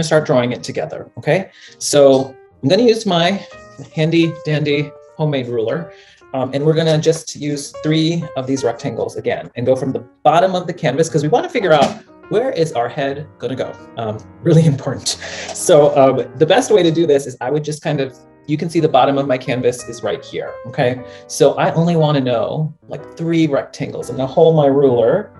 start drawing it together, okay? So I'm gonna use my handy dandy homemade ruler, and we're gonna just use 3 of these rectangles again and go from the bottom of the canvas because we wanna figure out where is our head gonna go? Really important. So the best way to do this is I would just kind of, you can see the bottom of my canvas is right here, okay? So I only wanna know like 3 rectangles. I'm gonna hold my ruler.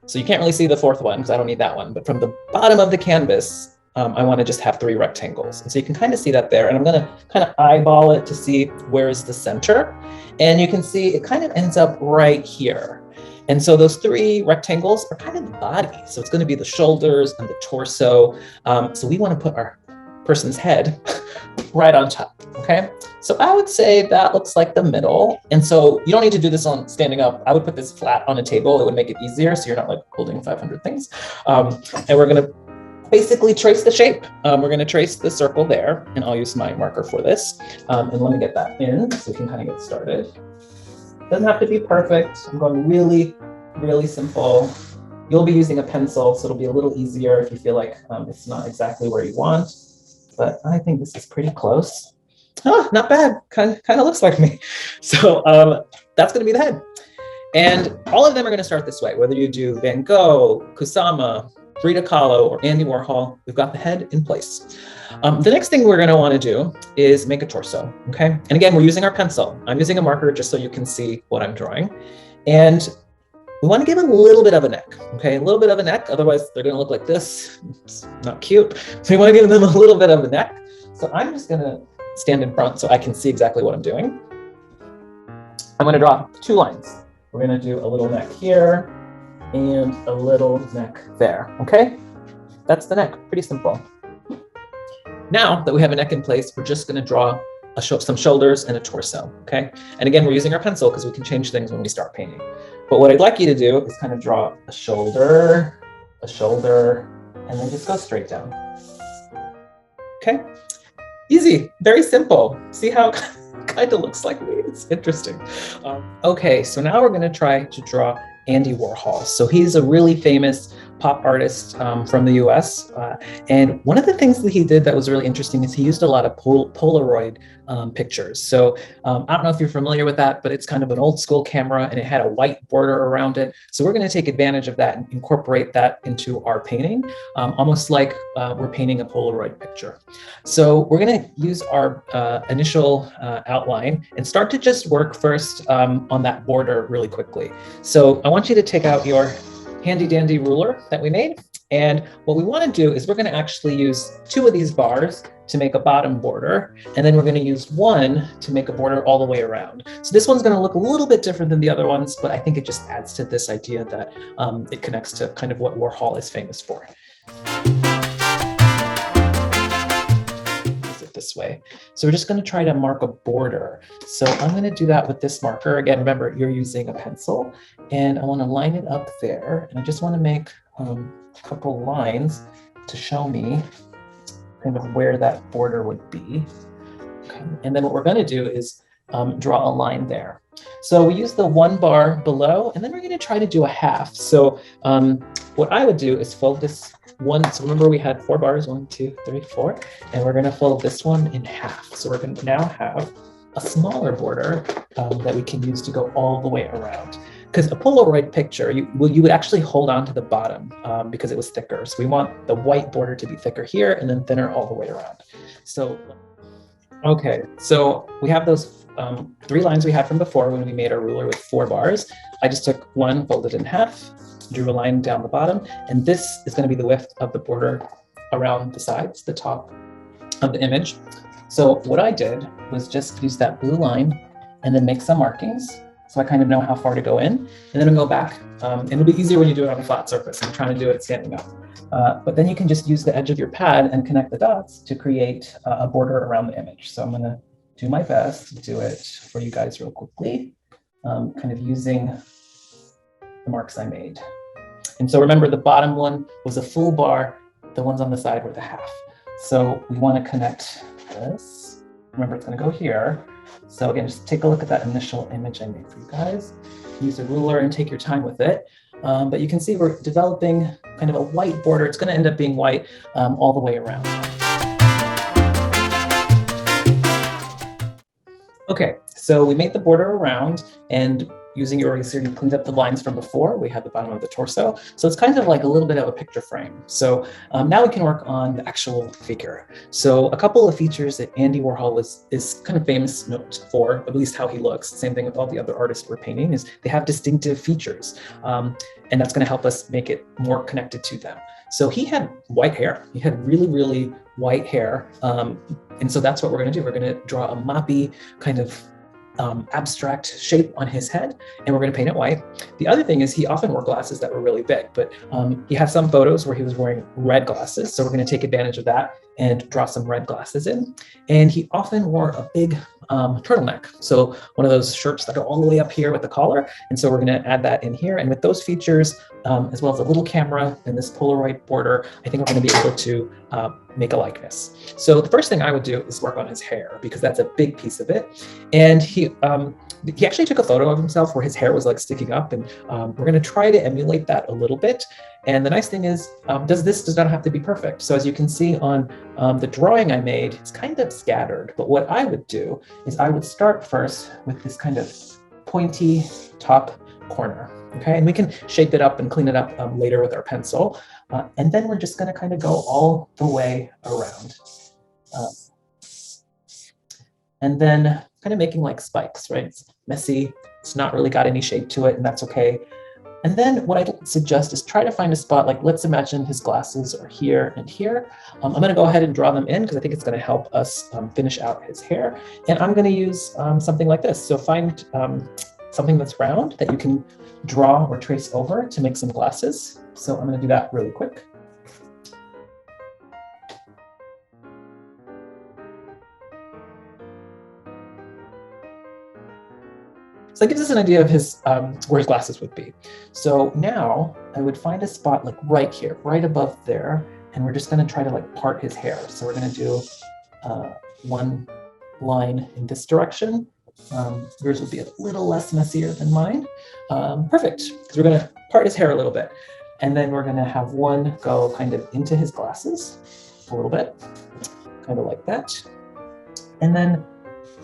So you can't really see the 4th one because I don't need that one, but from the bottom of the canvas, I wanna just have 3 rectangles. And so you can kind of see that there, and I'm gonna kind of eyeball it to see where is the center. And you can see it kind of ends up right here. And so those 3 rectangles are kind of the body. So it's gonna be the shoulders and the torso. So we wanna put our person's head right on top, okay? So I would say that looks like the middle. And so you don't need to do this on standing up. I would put this flat on a table. It would make it easier so you're not like holding 500 things. And we're gonna basically trace the shape. We're gonna trace the circle there, and I'll use my marker for this. And let me get that in so we can kind of get started. Doesn't have to be perfect. I'm going really, really simple. You'll be using a pencil, so it'll be a little easier if you feel like it's not exactly where you want. But I think this is pretty close. Oh, not bad. Kind of looks like me. So that's gonna be the head. And all of them are gonna start this way, whether you do Van Gogh, Kusama, Frida Kahlo, or Andy Warhol, we've got the head in place. The next thing we're gonna wanna do is make a torso, okay? And again, we're using our pencil. I'm using a marker just so you can see what I'm drawing. And we wanna give them a little bit of a neck, okay? A little bit of a neck, otherwise they're gonna look like this. It's not cute. So we wanna give them a little bit of a neck. So I'm just gonna stand in front so I can see exactly what I'm doing. I'm gonna draw 2 lines. We're gonna do a little neck here and a little neck there, okay? That's the neck, pretty simple. Now that we have a neck in place, we're just gonna draw some shoulders and a torso, okay? And again, we're using our pencil because we can change things when we start painting. But what I'd like you to do is kind of draw a shoulder, and then just go straight down. Okay? Easy, very simple. See how it kind of looks like me? It's interesting. Okay, so now we're gonna try to draw Andy Warhol. So he's a really famous pop artist from the US. And one of the things that he did that was really interesting is he used a lot of Polaroid pictures. So I don't know if you're familiar with that, but it's kind of an old school camera and it had a white border around it. So we're going to take advantage of that and incorporate that into our painting, almost like we're painting a Polaroid picture. So we're going to use our initial outline and start to just work first on that border really quickly. So I want you to take out your handy dandy ruler that we made. And what we want to do is we're going to actually use 2 of these bars to make a bottom border. And then we're going to use 1 to make a border all the way around. So this one's going to look a little bit different than the other ones, but I think it just adds to this idea that it connects to kind of what Warhol is famous for. This way. So we're just going to try to mark a border. So I'm going to do that with this marker. Again, remember, you're using a pencil, and I want to line it up there. And I just want to make a couple lines to show me kind of where that border would be. Okay. And then what we're going to do is draw a line there. So we use the 1 bar below, and then we're going to try to do a half. So what I would do is fold this one. So remember we had 4 bars, 1, 2, 3, 4, and we're going to fold this one in half. So we're going to now have a smaller border that we can use to go all the way around. Because a Polaroid picture, you would actually hold on to the bottom because it was thicker. So we want the white border to be thicker here and then thinner all the way around. So, okay, so we have those 3 lines we had from before when we made our ruler with 4 bars. I just took 1, folded in half, drew a line down the bottom, and this is going to be the width of the border around the sides, the top of the image. So what I did was just use that blue line and then make some markings. So I kind of know how far to go in, and then I'll go back. And it'll be easier when you do it on a flat surface. I'm trying to do it standing up. But then you can just use the edge of your pad and connect the dots to create a border around the image. So I'm going to do my best to do it for you guys real quickly, kind of using the marks I made. And so remember, the bottom one was a full bar. The ones on the side were the half. So we want to connect this. Remember, it's going to go here. So again, just take a look at that initial image I made for you guys. Use a ruler and take your time with it. But you can see we're developing kind of a white border. It's going to end up being white all the way around. Okay, so we made the border around, and using your eraser, you cleaned up the lines from before. We have the bottom of the torso. So it's kind of like a little bit of a picture frame. So now we can work on the actual figure. So a couple of features that Andy Warhol is kind of famous for, at least how he looks. Same thing with all the other artists we're painting, is they have distinctive features. And that's going to help us make it more connected to them. So he had white hair. He had really, really white hair. And so that's what we're going to do. We're going to draw a moppy kind of abstract shape on his head, and we're going to paint it white. The other thing is he often wore glasses that were really big, but he has some photos where he was wearing red glasses. So we're going to take advantage of that and draw some red glasses in. And he often wore a big turtleneck. So one of those shirts that go all the way up here with the collar. And so we're going to add that in here. And with those features, as well as a little camera and this Polaroid border, I think we're going to be able to make a likeness. So the first thing I would do is work on his hair, because that's a big piece of it. And he actually took a photo of himself where his hair was like sticking up, and we're going to try to emulate that a little bit. And the nice thing is, this does not have to be perfect. So as you can see on the drawing I made, it's kind of scattered. But what I would do is I would start first with this kind of pointy top corner. Okay, and we can shape it up and clean it up later with our pencil. And then we're just going to kind of go all the way around. And then kind of making like spikes, right? It's messy. It's not really got any shape to it, and that's okay. And then what I'd suggest is try to find a spot, like let's imagine his glasses are here and here. I'm going to go ahead and draw them in because I think it's going to help us finish out his hair. And I'm going to use something like this. So find something that's round that you can draw or trace over to make some glasses. So I'm going to do that really quick. So that gives us an idea of his where his glasses would be. So now I would find a spot like right here, right above there, and we're just going to try to like part his hair. So we're going to do one line in this direction. Yours will be a little less messier than mine. Perfect, because we're going to part his hair a little bit. And then we're going to have one go kind of into his glasses a little bit, kind of like that. And then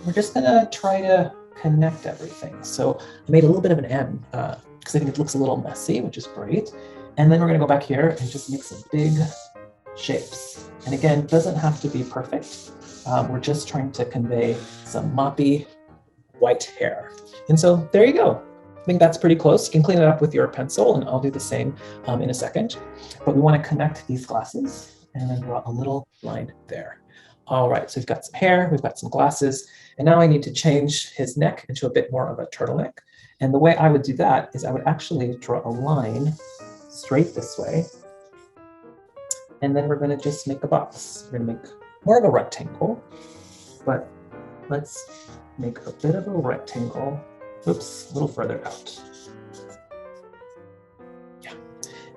we're just going to try to connect everything. So I made a little bit of an M because I think it looks a little messy, which is great. And then we're going to go back here and just make some big shapes. And again, it doesn't have to be perfect. We're just trying to convey some moppy white hair. And so there you go. I think that's pretty close. You can clean it up with your pencil, and I'll do the same in a second. But we want to connect these glasses and then draw a little line there. All right, so we've got some hair, we've got some glasses, and now I need to change his neck into a bit more of a turtleneck. And the way I would do that is I would actually draw a line straight this way. And then we're going to just make a box. We're going to make more of a rectangle, but let's make a bit of a rectangle. Oops, a little further out. Yeah.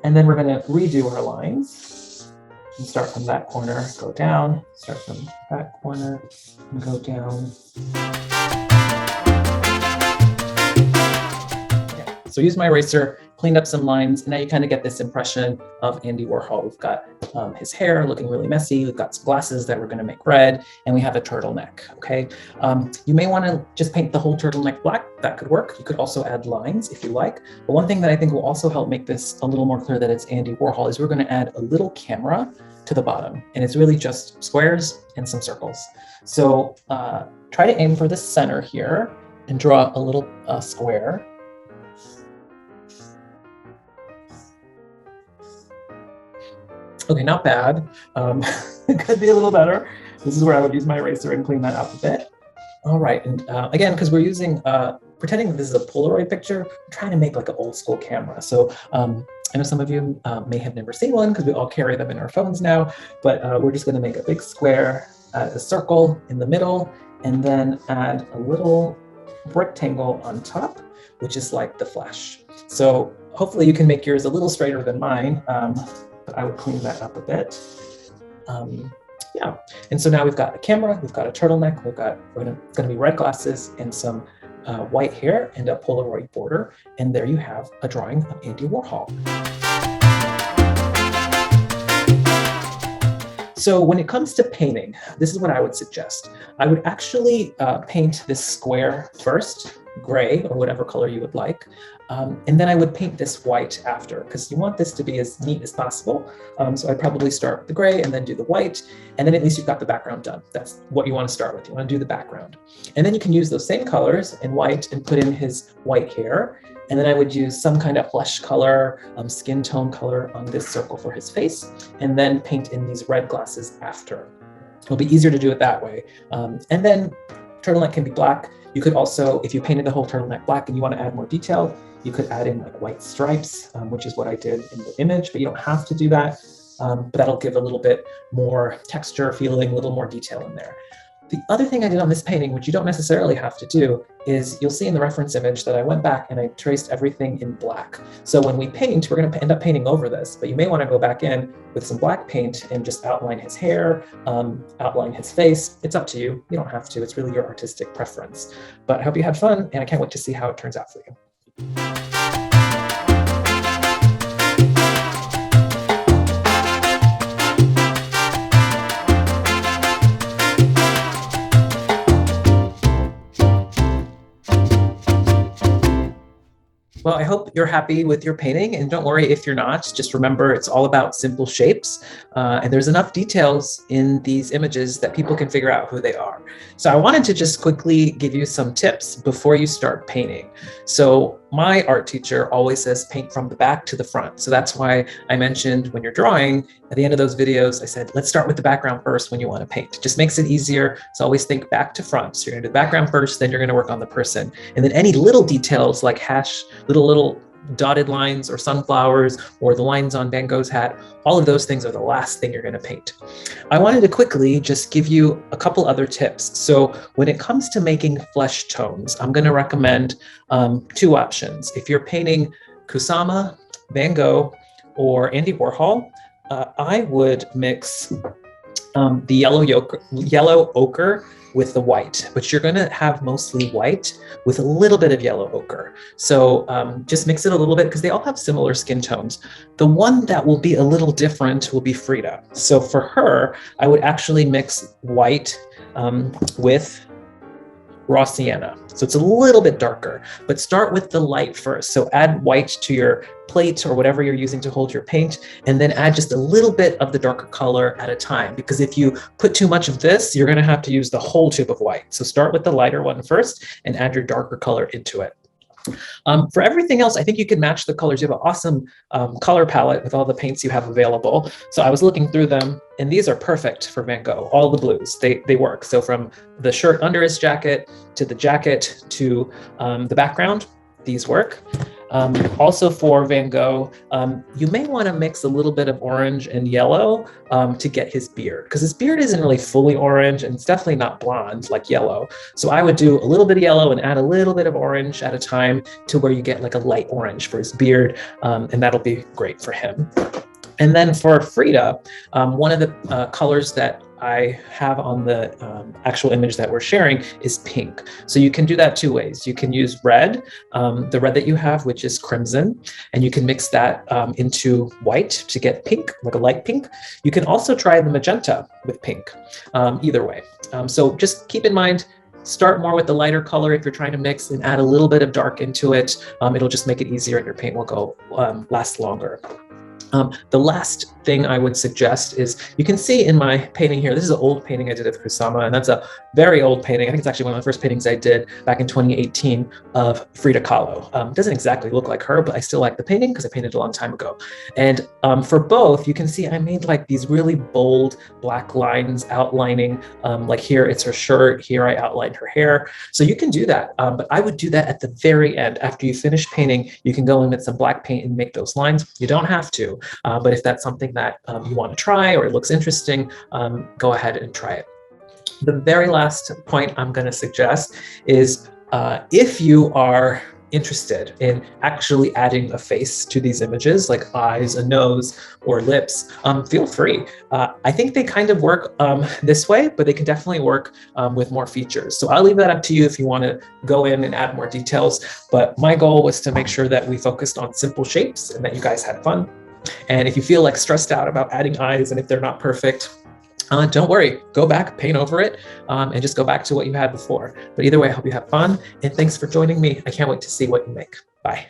And then we're going to redo our lines. And start from that corner, go down, start from that corner, and go down. Okay. So use my eraser, cleaned up some lines, and now you kind of get this impression of Andy Warhol. We've got his hair looking really messy, we've got some glasses that we're going to make red, and we have a turtleneck, okay? You may want to just paint the whole turtleneck black. That could work. You could also add lines if you like. But one thing that I think will also help make this a little more clear that it's Andy Warhol is we're going to add a little camera to the bottom, and it's really just squares and some circles. So try to aim for the center here and draw a little square. Okay, not bad. It could be a little better. This is where I would use my eraser and clean that up a bit. All right, and again, because we're using, pretending that this is a Polaroid picture, I'm trying to make like an old school camera. So I know some of you may have never seen one because we all carry them in our phones now, but we're just gonna make a big square, add a circle in the middle, and then add a little rectangle on top, which is like the flash. So hopefully you can make yours a little straighter than mine, but I would clean that up a bit. Yeah, and so now we've got a camera, we've got a turtleneck, it's gonna be red glasses and some white hair and a Polaroid border. And there you have a drawing of Andy Warhol. So when it comes to painting, this is what I would suggest. I would actually paint this square first, gray or whatever color you would like. And then I would paint this white after, because you want this to be as neat as possible. So I'd probably start with the gray and then do the white. And then at least you've got the background done. That's what you want to start with. You want to do the background. And then you can use those same colors in white and put in his white hair. And then I would use some kind of flesh color, skin tone color on this circle for his face, and then paint in these red glasses after. It'll be easier to do it that way. And then turtleneck can be black. You could also, if you painted the whole turtleneck black and you want to add more detail, you could add in like white stripes, which is what I did in the image, but you don't have to do that. But that'll give a little bit more texture, feeling, a little more detail in there. The other thing I did on this painting, which you don't necessarily have to do, is you'll see in the reference image that I went back and I traced everything in black. So when we paint, we're going to end up painting over this, but you may want to go back in with some black paint and just outline his hair, outline his face. It's up to you. You don't have to. It's really your artistic preference. But I hope you had fun, and I can't wait to see how it turns out for you. Well, I hope you're happy with your painting, and don't worry if you're not. Just remember, it's all about simple shapes, and there's enough details in these images that people can figure out who they are. So I wanted to just quickly give you some tips before you start painting. So my art teacher always says paint from the back to the front. So that's why I mentioned when you're drawing, at the end of those videos, I said, let's start with the background first when you want to paint. It just makes it easier. So always think back to front. So you're going to do the background first, then you're going to work on the person. And then any little details like little dotted lines or sunflowers or the lines on Van Gogh's hat, all of those things are the last thing you're going to paint. I wanted to quickly just give you a couple other tips. So when it comes to making flesh tones, I'm going to recommend two options. If you're painting Kusama, Van Gogh, or Andy Warhol, I would mix the yellow ochre with the white, but you're going to have mostly white with a little bit of yellow ochre. So just mix it a little bit because they all have similar skin tones. The one that will be a little different will be Frida. So for her, I would actually mix white with raw sienna. So it's a little bit darker, but start with the light first. So add white to your plate or whatever you're using to hold your paint, and then add just a little bit of the darker color at a time. Because if you put too much of this, you're going to have to use the whole tube of white. So start with the lighter one first and add your darker color into it. For everything else, I think you can match the colors. You have an awesome color palette with all the paints you have available. So I was looking through them, and these are perfect for Van Gogh. All the blues, they work. So from the shirt under his jacket to the jacket to the background, these work. Also for Van Gogh, you may want to mix a little bit of orange and yellow to get his beard, because his beard isn't really fully orange and it's definitely not blonde like yellow. So I would do a little bit of yellow and add a little bit of orange at a time to where you get like a light orange for his beard, and that'll be great for him. And then for Frida, one of the colors that I have on the actual image that we're sharing is pink. So you can do that two ways. You can use red, the red that you have, which is crimson, and you can mix that into white to get pink, like a light pink. You can also try the magenta with pink, either way. So just keep in mind, start more with the lighter color if you're trying to mix, and add a little bit of dark into it. It'll just make it easier and your paint will go last longer. The last thing I would suggest is, you can see in my painting here, this is an old painting I did of Kusama, and that's a very old painting. I think it's actually one of the first paintings I did back in 2018 of Frida Kahlo. It doesn't exactly look like her, but I still like the painting because I painted it a long time ago. And for both, you can see I made like these really bold black lines outlining, like here it's her shirt, here I outlined her hair. So you can do that, but I would do that at the very end. After you finish painting, you can go in with some black paint and make those lines. You don't have to. But if that's something that you want to try or it looks interesting, go ahead and try it. The very last point I'm going to suggest is if you are interested in actually adding a face to these images, like eyes, a nose, or lips, feel free. I think they kind of work this way, but they can definitely work with more features. So I'll leave that up to you if you want to go in and add more details. But my goal was to make sure that we focused on simple shapes and that you guys had fun. And if you feel like stressed out about adding eyes and if they're not perfect, don't worry, go back, paint over it, and just go back to what you had before. But either way, I hope you have fun, and thanks for joining me. I can't wait to see what you make. Bye.